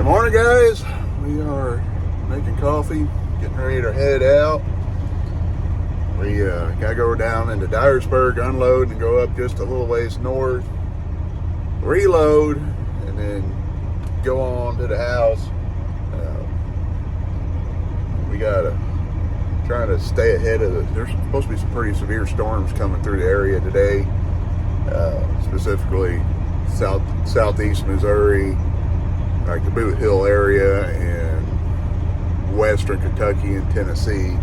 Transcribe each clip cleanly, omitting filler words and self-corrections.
morning, guys. We are making coffee, getting ready to head out. We gotta go down into Dyersburg, unload, and go up just a little ways north, reload, and then go on to the house. We gotta try to stay ahead of there's supposed to be some pretty severe storms coming through the area today, specifically southeast Missouri, like the Boot Hill area, and western Kentucky and Tennessee.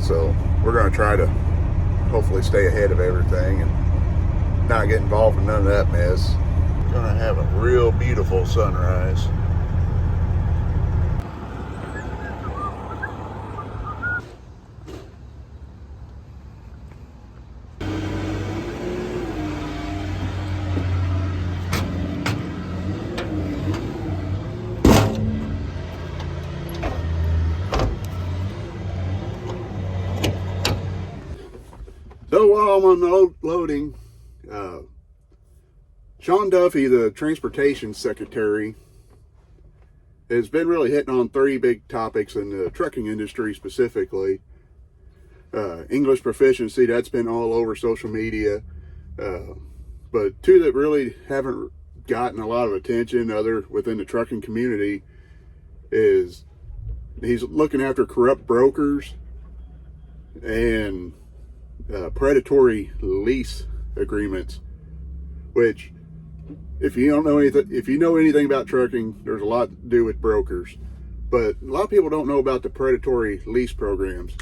So we're going to try to hopefully stay ahead of everything and not get involved in none of that mess. We're going to have a real beautiful sunrise. So while I'm unloading, Sean Duffy, the Transportation Secretary, has been really hitting on three big topics in the trucking industry specifically. English proficiency, that's been all over social media. But two that really haven't gotten a lot of attention other within the trucking community is he's looking after corrupt brokers and predatory lease agreements, which if you know anything about trucking, there's a lot to do with brokers, but a lot of people don't know about the predatory lease programs.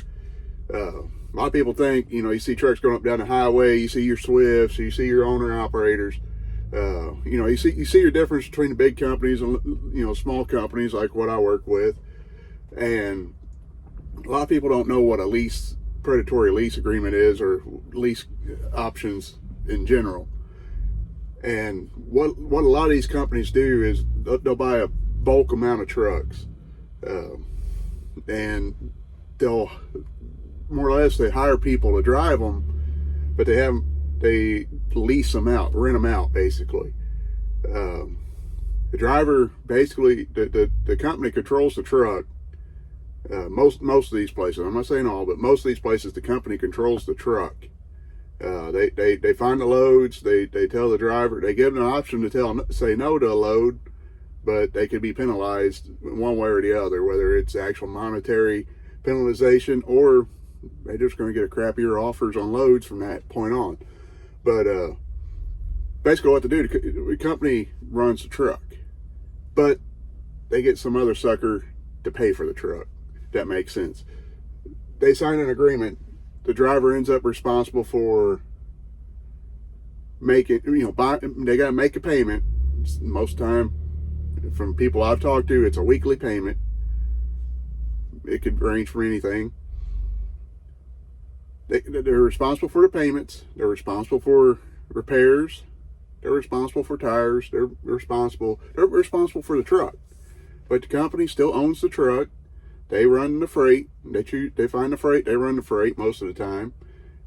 A lot of people think, you see trucks going up down the highway, you see your Swifts, you see your owner operators, you see your difference between the big companies and small companies like what I work with, and a lot of people don't know what a predatory lease agreement is, or lease options in general. And what a lot of these companies do is they'll buy a bulk amount of trucks, and they'll more or less they hire people to drive them, but they lease them out, rent them out basically. The driver basically the company controls the truck. Most of these places, I'm not saying all, but most of these places, the company controls the truck. They find the loads. They tell the driver. They give them an option to say no to a load, but they could be penalized one way or the other, whether it's actual monetary penalization or they're just going to get a crappier offers on loads from that point on. But basically, what to do? The company runs the truck, but they get some other sucker to pay for the truck. That makes sense. They sign an agreement. The driver ends up responsible for making, they got to make a payment. Most time, from people I've talked to, it's a weekly payment. It could range for anything. They're responsible for the payments. They're responsible for repairs. They're responsible for tires. They're responsible for the truck. But the company still owns the truck. They run the freight. They find the freight. They run the freight most of the time,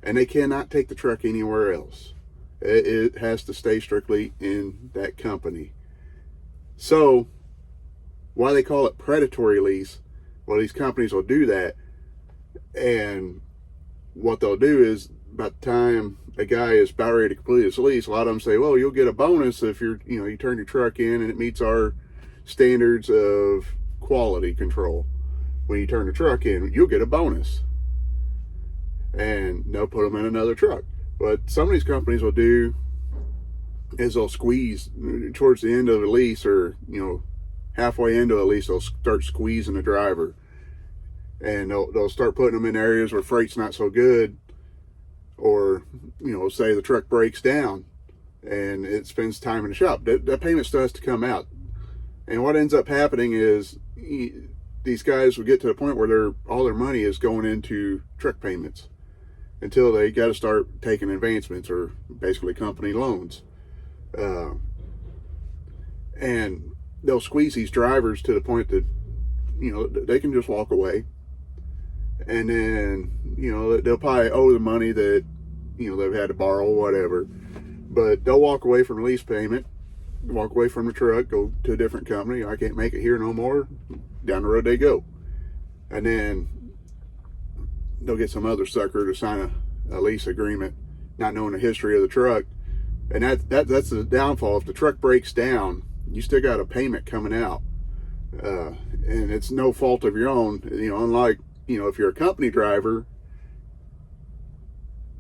and they cannot take the truck anywhere else. It has to stay strictly in that company. So, why they call it predatory lease? Well, these companies will do that, and what they'll do is, by the time a guy is about ready to complete his lease, a lot of them say, "Well, you'll get a bonus if you turn your truck in and it meets our standards of quality control. When you turn the truck in, you'll get a bonus." And they'll put them in another truck. What some of these companies will do is they'll squeeze towards the end of the lease, or halfway into the lease, they'll start squeezing the driver, and they'll start putting them in areas where freight's not so good, or say the truck breaks down and it spends time in the shop. That payment still has to come out. And what ends up happening is these guys will get to the point where all their money is going into truck payments until they got to start taking advancements, or basically company loans. And they'll squeeze these drivers to the point that they can just walk away, and then they'll probably owe the money that they've had to borrow or whatever, but they'll walk away from the lease payment. walk away from the truck, go to a different company. I can't make it here no more. Down the road they go. And then they'll get some other sucker to sign a lease agreement, not knowing the history of the truck. And that's the downfall. If the truck breaks down, you still got a payment coming out. And it's no fault of your own. Unlike, if you're a company driver,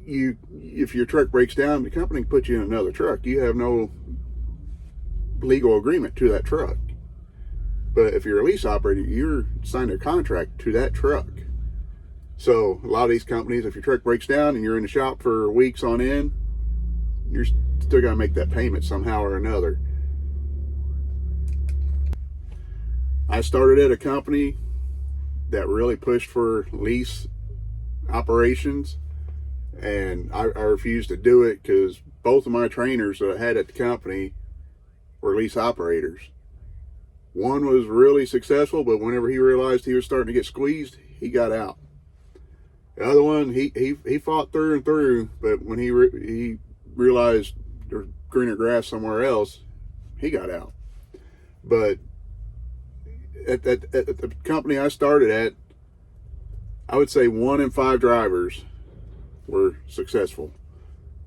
if your truck breaks down, the company can put you in another truck. You have no legal agreement to that truck. But if you're a lease operator, you're signed a contract to that truck. So a lot of these companies, if your truck breaks down and you're in the shop for weeks on end, you're still got to make that payment somehow or another. I started at a company that really pushed for lease operations, and I refused to do it because both of my trainers that I had at the company were lease operators. One was really successful, but whenever he realized he was starting to get squeezed, he got out. The other one, he fought through and through, but when he realized there's greener grass somewhere else, he got out. But at the company I started at, I would say 1 in 5 drivers were successful.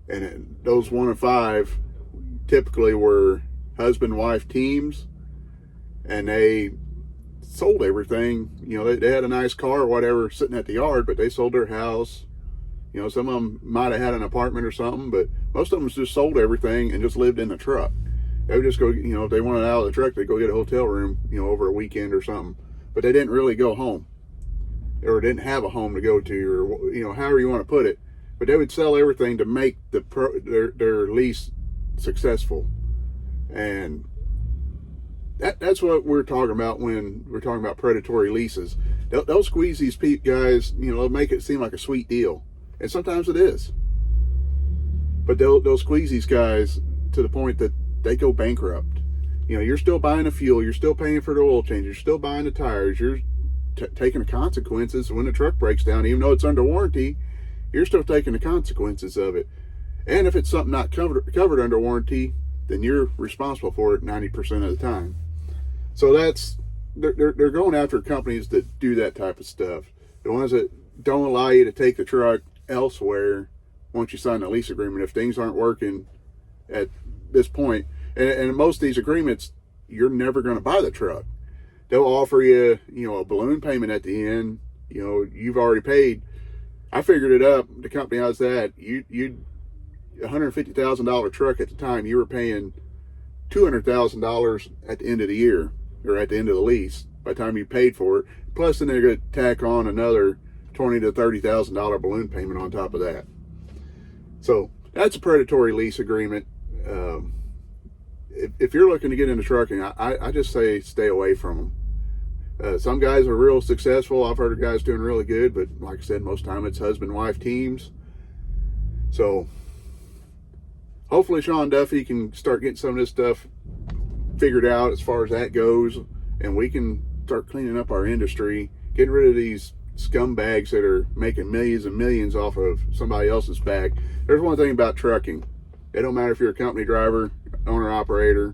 And those 1 in 5 typically were husband-wife teams, and they sold everything. They had a nice car or whatever sitting at the yard, but they sold their house. Some of them might have had an apartment or something, but most of them just sold everything and just lived in the truck. They would just go, if they wanted out of the truck, they'd go get a hotel room, over a weekend or something. But they didn't really go home, or didn't have a home to go to, or, however you want to put it. But they would sell everything to make their lease successful. And that's what we're talking about when we're talking about predatory leases. They'll squeeze these guys, they'll make it seem like a sweet deal. And sometimes it is. But they'll squeeze these guys to the point that they go bankrupt. You're still buying the fuel, you're still paying for the oil change, you're still buying the tires, you're taking the consequences when the truck breaks down. Even though it's under warranty, you're still taking the consequences of it. And if it's something not covered under warranty, then you're responsible for it 90% of the time. So they're going after companies that do that type of stuff. The ones that don't allow you to take the truck elsewhere once you sign the lease agreement. If things aren't working at this point, and most of these agreements, you're never going to buy the truck. They'll offer you, a balloon payment at the end. You've already paid. I figured it up. The company I was at, you $150,000 truck at the time, you were paying $200,000 at the end of the year, or at the end of the lease by the time you paid for it. Plus then they're going to tack on another $20,000 to $30,000 balloon payment on top of that. So that's a predatory lease agreement. If you're looking to get into trucking, I just say stay away from them. Some guys are real successful. I've heard of guys doing really good, but like I said, most of the time it's husband-wife teams. So hopefully Sean Duffy can start getting some of this stuff figured out as far as that goes, and we can start cleaning up our industry, getting rid of these scumbags that are making millions and millions off of somebody else's back. There's one thing about trucking. It don't matter if you're a company driver, owner operator,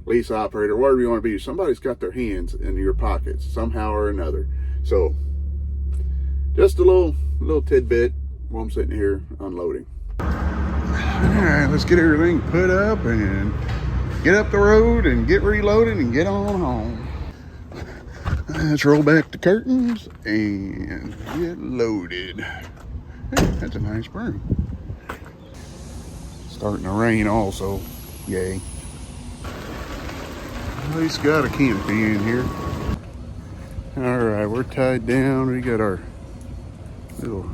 lease operator, whatever you want to be. Somebody's got their hands in your pockets somehow or another. So just a little tidbit while I'm sitting here unloading. All right, let's get everything put up and get up the road and get reloaded and get on home. Let's roll back the curtains and get loaded. Hey, that's a nice broom. Starting to rain also. Yay. At least got a canopy in here. Alright, we're tied down. We got our little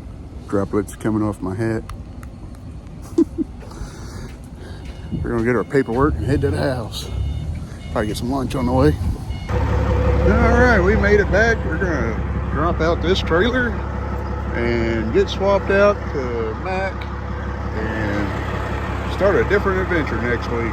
droplets coming off my hat. We're gonna get our paperwork and head to the house. Probably get some lunch on the way. Alright, we made it back. We're gonna drop out this trailer and get swapped out to Mac and start a different adventure next week.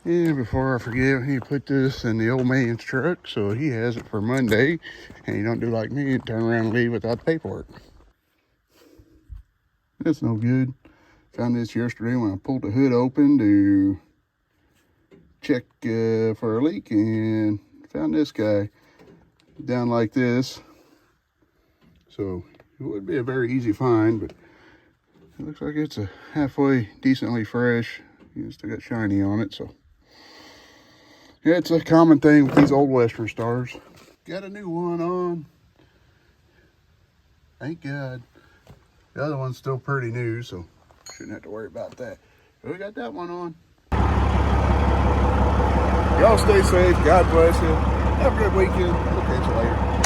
And before I forget, he put this in the old man's truck so he has it for Monday. And he don't do like me and turn around and leave without the paperwork. That's no good. Found this yesterday when I pulled the hood open to check for a leak, and found this guy down like this. So it would be a very easy find, but it looks like it's a halfway decently fresh. You still got shiny on it, so yeah, it's a common thing with these old Western Stars. Got a new one on. Thank God. The other one's still pretty new, so shouldn't have to worry about that. But we got that one on. Y'all stay safe. God bless you. Have a good weekend. We'll catch you later.